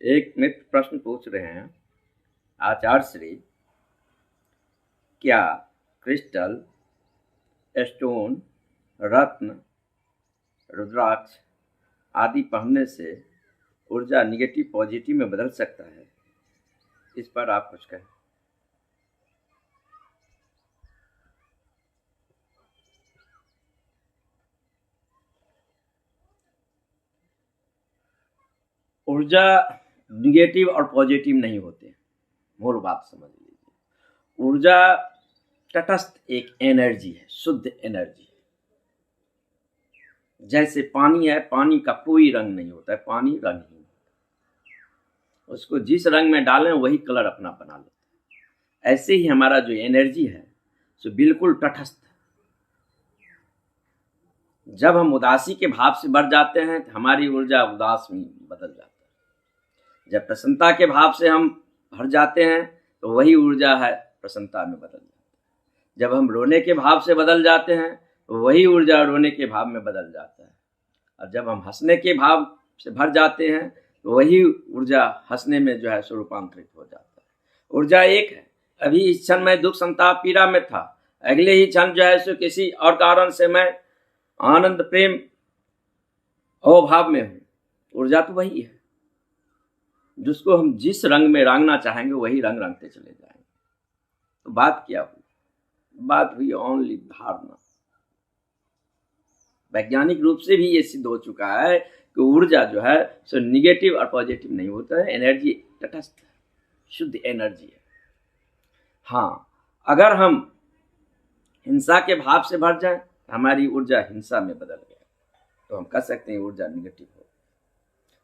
एक मित्र प्रश्न पूछ रहे हैं, आचार्य श्री, क्या क्रिस्टल, स्टोन, रत्न, रुद्राक्ष आदि पहनने से ऊर्जा निगेटिव पॉजिटिव में बदल सकता है? इस पर आप कुछ कहें। ऊर्जा निगेटिव और पॉजिटिव नहीं होते, मूल बात समझ लीजिए। ऊर्जा तटस्थ एक एनर्जी है, शुद्ध एनर्जी है। जैसे पानी है, पानी का कोई रंग नहीं होता है, पानी रंगहीन, उसको जिस रंग में डालें वही कलर अपना बना लेता है। ऐसे ही हमारा जो एनर्जी है सो बिल्कुल तटस्थ है। जब हम उदासी के भाव से बढ़ जाते हैं तो हमारी ऊर्जा उदास में बदल जाती है। जब प्रसन्नता के भाव से हम भर जाते हैं तो वही ऊर्जा है प्रसन्नता में बदल जाती है। जब हम रोने के भाव से बदल जाते हैं तो वही ऊर्जा रोने के भाव में बदल जाता है। और जब हम हंसने के भाव से भर जाते हैं तो वही ऊर्जा हंसने में जो है स्वरूपांतरित हो जाता है। ऊर्जा एक है। अभी इस क्षण मैं दुख संताप पीड़ा में था, अगले ही क्षण जो है सो किसी और कारण से मैं आनंद प्रेम अभाव में हूँ। ऊर्जा तो वही है, जिसको हम जिस रंग में रंगना चाहेंगे वही रंग रंगते चले जाएंगे। तो बात क्या हुई? बात हुई ओनली धारणा। वैज्ञानिक रूप से भी ये सिद्ध हो चुका है कि ऊर्जा जो है सो निगेटिव और पॉजिटिव नहीं होता है। एनर्जी तटस्थ है, शुद्ध एनर्जी है। हाँ, अगर हम हिंसा के भाव से भर जाएं, हमारी ऊर्जा हिंसा में बदल गया तो हम कह सकते हैं ऊर्जा निगेटिव हो।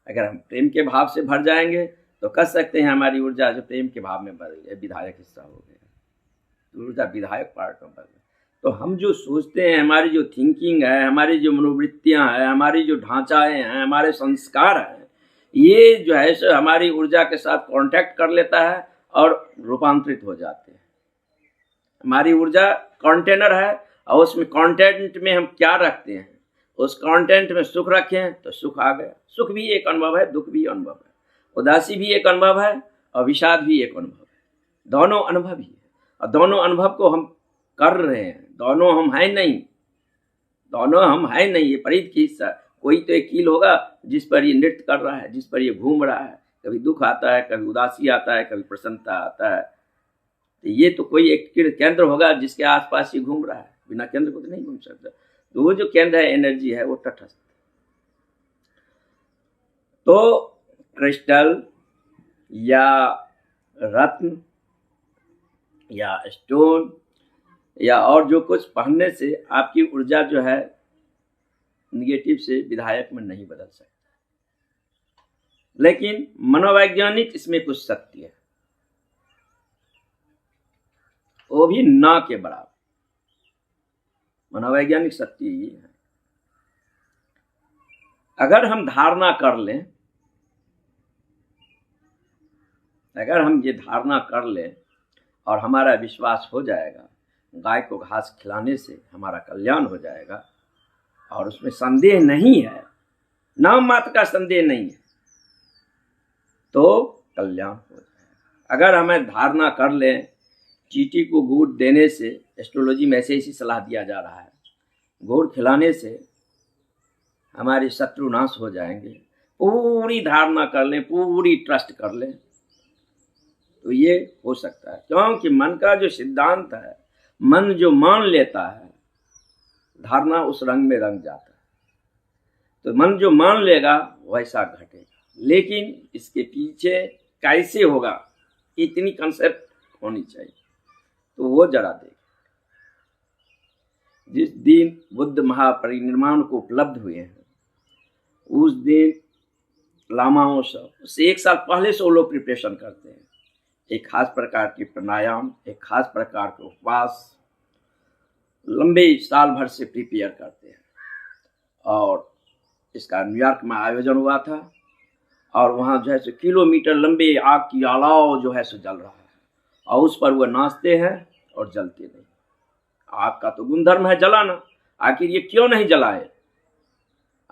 अगर हम प्रेम के भाव से भर जाएंगे तो कह सकते हैं हमारी ऊर्जा जो प्रेम के भाव में बदल गई, विधायक हिस्सा हो गया, तो ऊर्जा विधायक पार्ट में बदल गई। तो हम जो सोचते हैं, हमारी जो थिंकिंग है, हमारी जो मनोवृत्तियां हैं, हमारी जो ढांचाएं हैं, हमारे संस्कार हैं, ये जो है सो हमारी ऊर्जा के साथ कांटेक्ट कर लेता है और रूपांतरित हो जाते हैं। हमारी ऊर्जा कंटेनर है और उसमें कंटेंट में हम क्या रखते हैं, उस कंटेंट में सुख रखें तो सुख आ गया। सुख भी एक अनुभव है, दुख भी अनुभव है, उदासी भी एक अनुभव है और विषाद भी एक अनुभव है। दोनों अनुभव ही है और दोनों अनुभव को हम कर रहे हैं। दोनों हम हैं नहीं, दोनों हम हैं नहीं, ये परित की हिस्सा। कोई तो एक कील होगा जिस पर ये नृत्य कर रहा है, जिस पर ये घूम रहा है। कभी दुख आता है, कभी उदासी आता है, कभी प्रसन्नता आता है। तो ये तो कोई एक केंद्र होगा जिसके आसपास ये घूम रहा है, बिना केंद्र को तो नहीं घूम सकता। तो वो जो केंद्र है, एनर्जी है, वो तटस्थ। तो क्रिस्टल या रत्न या स्टोन या और जो कुछ पहनने से आपकी ऊर्जा जो है निगेटिव से विधायक में नहीं बदल सकती। लेकिन मनोवैज्ञानिक इसमें कुछ सत्य है, वो भी ना के बराबर। मनोवैज्ञानिक सत्य ये है, अगर हम धारणा कर लें, अगर हम ये धारणा कर लें और हमारा विश्वास हो जाएगा, गाय को घास खिलाने से हमारा कल्याण हो जाएगा और उसमें संदेह नहीं है, नाम मात्र का संदेह नहीं है, तो कल्याण हो जाएगा। अगर हमें धारणा कर लें, चींटी को गुड़ देने से, एस्ट्रोलॉजी में ऐसे ही सलाह दिया जा रहा है, गुड़ खिलाने से हमारे शत्रु नाश हो जाएंगे, पूरी धारणा कर लें, पूरी ट्रस्ट कर लें, तो ये हो सकता है। क्योंकि मन का जो सिद्धांत है, मन जो मान लेता है, धारणा उस रंग में रंग जाता है। तो मन जो मान लेगा वैसा घटेगा। लेकिन इसके पीछे कैसे होगा, इतनी कंसेप्ट होनी चाहिए, तो वो जरा देख। जिस दिन बुद्ध महापरिनिर्वाण को उपलब्ध हुए हैं, उस दिन लामाओं से उससे 1 साल पहले से वो लोग प्रिपरेशन करते हैं। एक खास प्रकार की प्राणायाम, एक खास प्रकार के उपवास, लंबे साल भर से प्रिपेयर करते हैं। और इसका न्यूयॉर्क में आयोजन हुआ था और वहाँ जो है सो किलोमीटर लंबे आग की अलाव जो है सो जल रहा है और उस पर वो नाचते हैं और जलते नहीं। आग का तो गुणधर्म है जलाना, आखिर ये क्यों नहीं जलाए,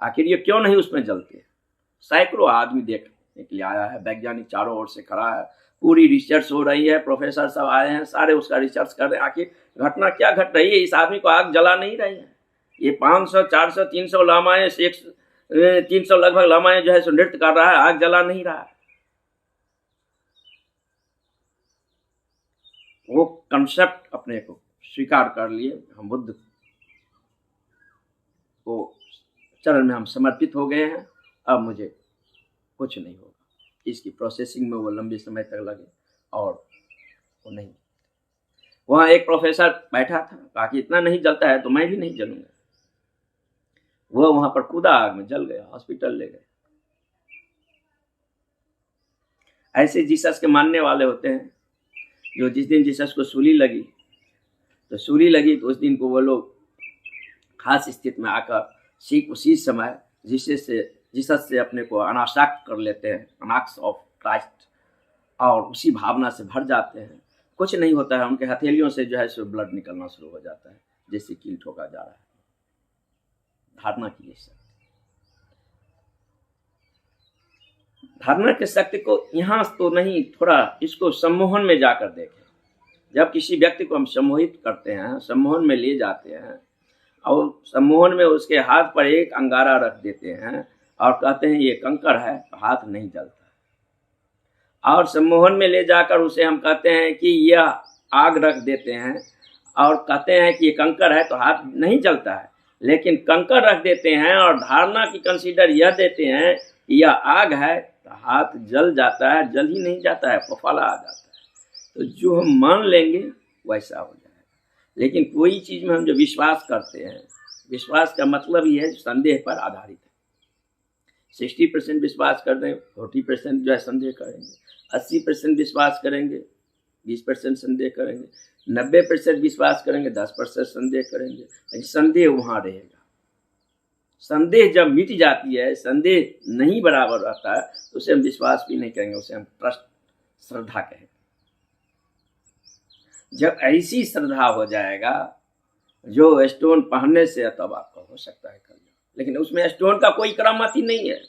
आखिर ये क्यों नहीं उसमें जलते? सैकड़ों आदमी देख देखने के लिए आया है, वैज्ञानिक चारों ओर से खड़ा है, पूरी रिसर्च हो रही है, प्रोफेसर सब आए हैं, सारे उसका रिसर्च कर रहे हैं, आखिर घटना क्या घट रही है। इस आदमी को आग जला नहीं रही है। ये 500 400 300 लामाएं 300 लगभग लामाएं जो है सो नृत्य कर रहा है, आग जला नहीं रहा है। वो कंसेप्ट अपने को स्वीकार कर लिए, हम बुद्ध को चरण में हम समर्पित हो गए हैं, अब मुझे कुछ नहीं होगा। इसकी प्रोसेसिंग में वो लंबे समय तक लगे और वो नहीं। वहाँ एक प्रोफेसर बैठा था, कहा कि इतना नहीं जलता है तो मैं भी नहीं जलूंगा। वो वहां पर कूदा, आग में जल गया, हॉस्पिटल ले गए। ऐसे जीसस के मानने वाले होते हैं जो जिस दिन जीसस को सूली लगी तो उस दिन को वो लोग खास स्थिति में आकर सीख उसी समय जीसस से अपने को अनासक्त कर लेते हैं, अनाक्स ऑफ क्राइस्ट, और उसी भावना से भर जाते हैं। कुछ नहीं होता है, उनके हथेलियों से जो है सो ब्लड निकलना शुरू हो जाता है, जैसे कील ठोका जा रहा है। धारणा की ये शक्ति, धारणा की शक्ति को यहाँ तो नहीं, थोड़ा इसको सम्मोहन में जाकर देखें। जब किसी व्यक्ति को हम सम्मोहित करते हैं, सम्मोहन में ले जाते हैं और सम्मोहन में उसके हाथ पर एक अंगारा रख देते हैं और कहते हैं ये कंकड़ है, तो हाथ नहीं जलता। और सम्मोहन में ले जाकर उसे हम कहते हैं कि यह आग रख देते हैं और कहते हैं कि ये कंकड़ है, तो हाथ नहीं जलता है। लेकिन कंकड़ रख देते हैं और धारणा की कंसीडर यह देते हैं कि यह आग है, तो हाथ जल जाता है, जल ही नहीं जाता है, फफाला आ जाता है। तो जो हम मान लेंगे वैसा हो जाएगा। लेकिन कोई चीज़ में हम जो विश्वास करते हैं, विश्वास का मतलब ये है संदेह पर आधारित है। 60% विश्वास कर दें, 40% जो है संदेह करेंगे, 80% विश्वास करेंगे, 20% संदेह करेंगे, 90% विश्वास करेंगे, 10% संदेह करेंगे। लेकिन संदेह वहाँ रहेगा। संदेह जब मिट जाती है, संदेह नहीं बराबर रहता है, तो उसे हम विश्वास भी नहीं करेंगे, उसे हम ट्रस्ट, श्रद्धा कहेंगे। जब ऐसी श्रद्धा हो जाएगा जो स्टोन पहनने से तब आपका हो सकता है कर, लेकिन उसमें स्टोन का कोई करामाती नहीं है।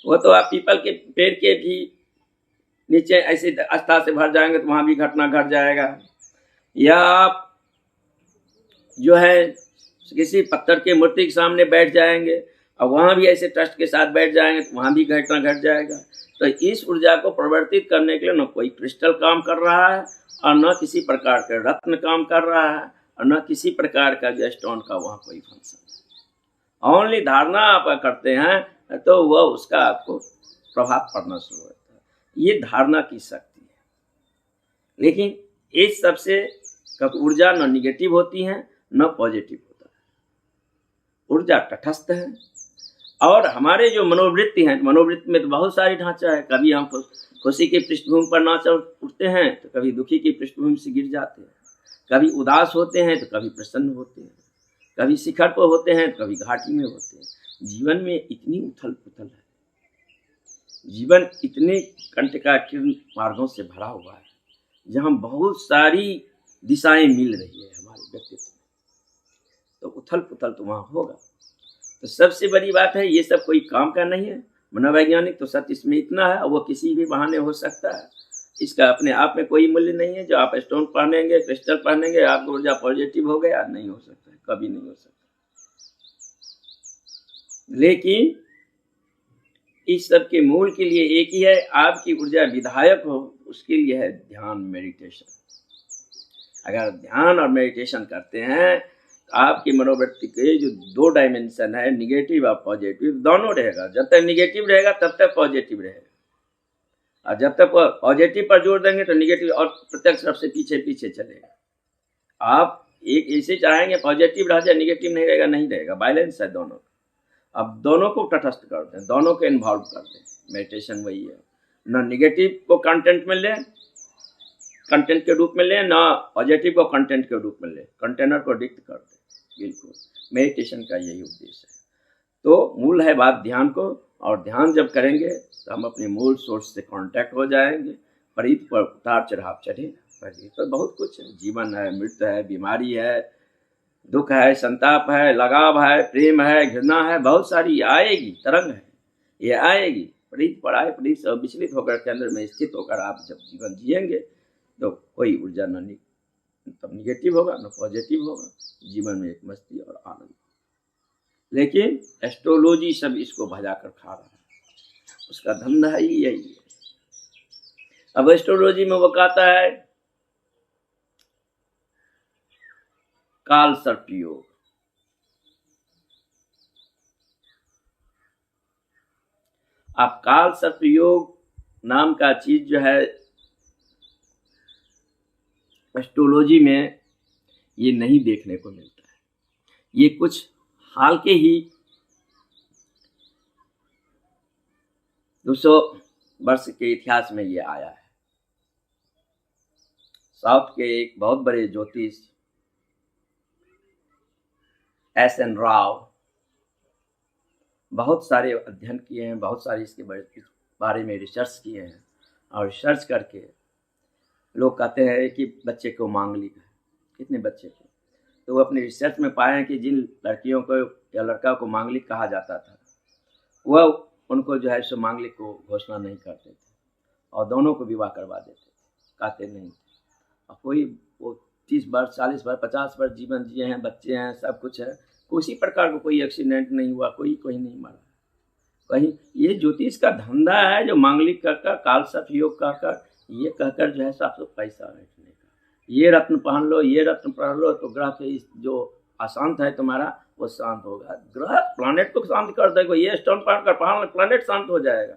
वो तो आप पीपल के पेड़ के भी नीचे ऐसे आस्था से भर जाएंगे तो वहाँ भी घटना घट जाएगा। या आप जो है किसी पत्थर के मूर्ति के सामने बैठ जाएंगे और वहाँ भी ऐसे ट्रस्ट के साथ बैठ जाएंगे तो वहाँ भी घटना घट जाएगा। तो इस ऊर्जा को परिवर्तित करने के लिए न कोई क्रिस्टल काम कर रहा है और न किसी प्रकार का रत्न काम कर रहा है और न किसी प्रकार का जो स्टोन का वहाँ कोई फंक्शन है। ओनली धारणा आप करते हैं तो वह उसका आपको प्रभाव पड़ना शुरू होता है। ये धारणा की शक्ति है। लेकिन इस सबसे ऊर्जा न निगेटिव होती है न पॉजिटिव होता है। ऊर्जा तटस्थ है। और हमारे जो मनोवृत्ति हैं, मनोवृत्ति में तो बहुत सारी ढांचा है। कभी हम खुशी की पृष्ठभूमि पर नाच उठते हैं तो कभी दुखी की पृष्ठभूमि से गिर जाते हैं, कभी उदास होते हैं तो कभी प्रसन्न होते हैं, कभी शिखर पर होते हैं तो कभी घाटी में होते हैं। जीवन में इतनी उथल पुथल है, जीवन इतने कंटकाकीर्ण मार्गों से भरा हुआ है जहाँ बहुत सारी दिशाएं मिल रही है हमारे व्यक्तित्व में, तो उथल पुथल तो वहाँ होगा। तो सबसे बड़ी बात है ये सब कोई काम का नहीं है। मनोवैज्ञानिक तो सत्य इसमें इतना है, वो किसी भी बहाने हो सकता है। इसका अपने आप में कोई मूल्य नहीं है। जो आप स्टोन पहनेंगे, क्रिस्टल पहनेंगे, आपकी ऊर्जा पॉजिटिव हो गया, नहीं हो सकता है, कभी नहीं हो सकता। लेकिन इस सब के मूल के लिए एक ही है, आपकी ऊर्जा विधायक हो, उसके लिए है ध्यान, मेडिटेशन। अगर ध्यान और मेडिटेशन करते हैं तो आपकी मनोवृत्ति के जो दो डायमेंशन है, निगेटिव और पॉजिटिव, दोनों रहेगा। जब तक निगेटिव रहेगा तब तक पॉजिटिव रहेगा, और जब तक पॉजिटिव पर जोर देंगे तो निगेटिव और प्रत्यक्ष सबसे पीछे पीछे चलेगा। आप एक ऐसे चाहेंगे पॉजिटिव रह जाए, निगेटिव नहीं रहेगा, नहीं रहेगा। बैलेंस है दोनों। अब दोनों को तटस्थ कर दें, दोनों को इन्वॉल्व कर दें। मेडिटेशन वही है, न निगेटिव को कंटेंट में लें, कंटेंट के रूप में लें, ना पॉजिटिव को कंटेंट के रूप में लें, कंटेनर को डिक्ट कर दें। बिल्कुल मेडिटेशन का यही उद्देश्य है। तो मूल है बात ध्यान को, और ध्यान जब करेंगे तो हम अपने मूल सोर्स से कांटेक्ट हो जाएंगे। परित पर उतार चढ़ाव चढ़ेगा, परित पर बहुत कुछ है, जीवन है, मृत्यु है, बीमारी है, दुख है, संताप है, लगाव है, प्रेम है, घृणा है, बहुत सारी आएगी, तरंग है, ये आएगी। विपरीत पराय विपरीत से विचलित होकर केंद्र में स्थित होकर आप जब जीवन जिएंगे तो कोई ऊर्जा न तब निगेटिव होगा न पॉजिटिव होगा, जीवन में एक मस्ती और आनंद। लेकिन एस्ट्रोलॉजी सब इसको भजा कर खा रहा है, उसका धंधा ही यही है। अब एस्ट्रोलॉजी में वो कहता है काल सर्प योग, आप काल सर्प योग नाम का चीज जो है एस्ट्रोलॉजी में ये नहीं देखने को मिलता है। ये कुछ हाल के ही 200 वर्ष के इतिहास में ये आया है। साउथ के एक बहुत बड़े ज्योतिष एस.एन. राव बहुत सारे अध्ययन किए हैं, बहुत सारे इसके बारे में रिसर्च किए हैं, और रिसर्च करके लोग कहते हैं कि बच्चे को मांगलिक है। कितने बच्चे को, तो वो अपने रिसर्च में पाए हैं कि जिन लड़कियों को या लड़का को मांगलिक कहा जाता था वह उनको जो है सो मांगलिक को घोषणा नहीं करते थे और दोनों को विवाह करवा देते थे, कहते नहीं थे। और कोई वो 30 वर्ष 40 वर्ष 50 वर्ष जीवन जिए हैं, बच्चे हैं, सब कुछ है, किसी प्रकार का कोई एक्सीडेंट नहीं हुआ, कोई नहीं मरा कहीं। ये ज्योतिष का धंधा है जो मांगलिक कहकर काल सर्प योग कहकर ये कहकर जो है सबसे पैसा बैठने का, ये रत्न पहन लो, ये रत्न पहन लो तो ग्रह के जो अशांत है तुम्हारा वो शांत होगा, ग्रह प्लैनेट को शांत कर देगा, ये स्टोन पहन कर पहन प्लैनेट शांत हो जाएगा।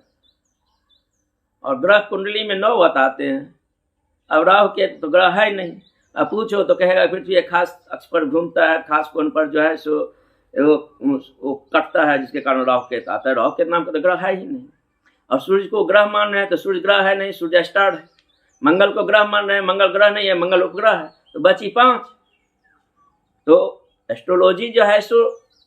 और ग्रह कुंडली में 9 बताते हैं, अब राहु के तो ग्रह है नहीं, अब पूछो तो कहेगा पृथ्वी एक खास अक्ष पर घूमता है, खास कोण पर जो है सो वो कटता है, जिसके कारण राहु केतु आता है। राहु केतु नाम का तो ग्रह है ही नहीं। और सूर्य को ग्रह मान रहे हैं तो सूर्य ग्रह है नहीं, सूर्य स्टार है। मंगल को ग्रह मान रहे हैं, मंगल ग्रह नहीं है, मंगल उपग्रह है, तो बची 5। तो एस्ट्रोलॉजी जो है सो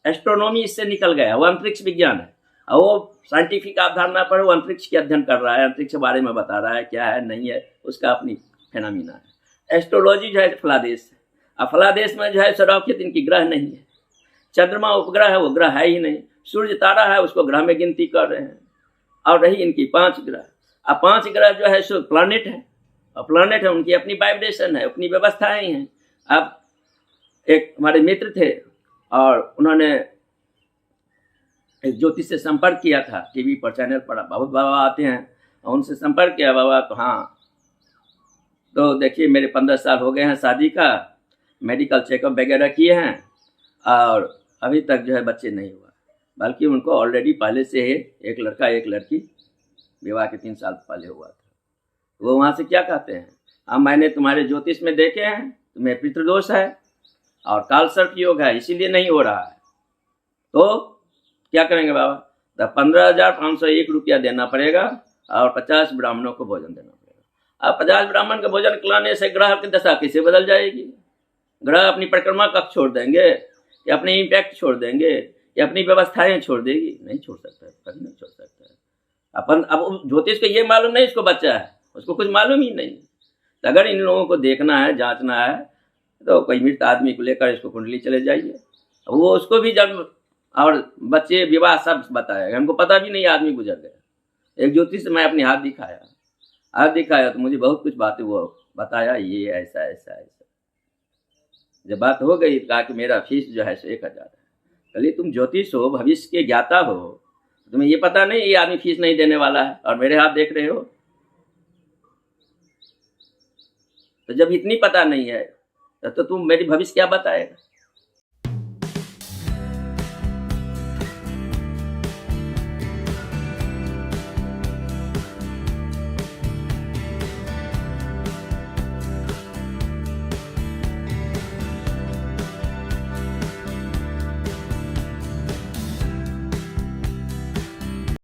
एस्ट्रोनॉमी इससे निकल गया, वो अंतरिक्ष विज्ञान है, और वो साइंटिफिक अवधारणा पर वो अंतरिक्ष के अध्ययन कर रहा है, अंतरिक्ष के बारे में बता रहा है क्या है नहीं है, उसका अपनी फेनामिना है। एस्ट्रोलॉजी जो है फलादेश है, और फलादेश में जो है सौ के दिन की ग्रह नहीं है, चंद्रमा उपग्रह है, वो ग्रह है ही नहीं, सूर्य तारा है, उसको ग्रह में गिनती कर रहे हैं। और रही इनकी 5 ग्रह, अब 5 ग्रह जो है सो प्लैनेट है, और प्लैनेट है उनकी अपनी वाइब्रेशन है, अपनी व्यवस्थाएं हैं। अब एक हमारे मित्र थे और उन्होंने एक ज्योतिष से संपर्क किया था, टीवी पर चैनल पर बहुत बाबा आते हैं, और उनसे संपर्क किया बाबा तो हाँ, तो देखिए मेरे 15 साल हो गए हैं शादी का, मेडिकल चेकअप वगैरह किए हैं और अभी तक जो है बच्चे नहीं हुआ, बल्कि उनको ऑलरेडी पहले से ही एक लड़का एक लड़की विवाह के 3 साल पहले हुआ था। वो वहाँ से क्या कहते हैं, अब मैंने तुम्हारे ज्योतिष में देखे हैं, तुम्हें पितृदोष है और काल सर्प योग है, इसीलिए नहीं हो रहा है। तो क्या करेंगे बाबा, तो 15,501 रुपया देना पड़ेगा और 50 ब्राह्मणों को भोजन देना पड़ेगा। अब 50 ब्राह्मण का भोजन खिलाने से ग्रह की दशा कैसे बदल जाएगी? ग्रह अपनी परिक्रमा कब छोड़ देंगे, या अपने इम्पैक्ट छोड़ देंगे, या अपनी व्यवस्थाएं छोड़ देगी? नहीं छोड़ सकता है, कभी नहीं छोड़ सकता है। अब ज्योतिष को ये मालूम नहीं इसको बच्चा है, उसको कुछ मालूम ही नहीं। तो अगर इन लोगों को देखना है, जांचना है, तो कोई मृत आदमी को लेकर इसको कुंडली चले जाइए, वो उसको भी जब और बच्चे विवाह सब बताएगा, हमको पता भी नहीं आदमी गुजर गया। एक ज्योतिष मैं अपने हाथ दिखाया तो मुझे बहुत कुछ बातें वो बताया, ये ऐसा ऐसा ऐसा। जब बात हो गई कहा कि मेरा फीस जो है 1,000 है। चलिए तुम ज्योतिष हो, भविष्य के ज्ञाता हो, तुम्हें ये पता नहीं ये आदमी फीस नहीं देने वाला है और मेरे हाथ देख रहे हो? तो जब इतनी पता नहीं है तो तुम मेरी भविष्य क्या बताएगा?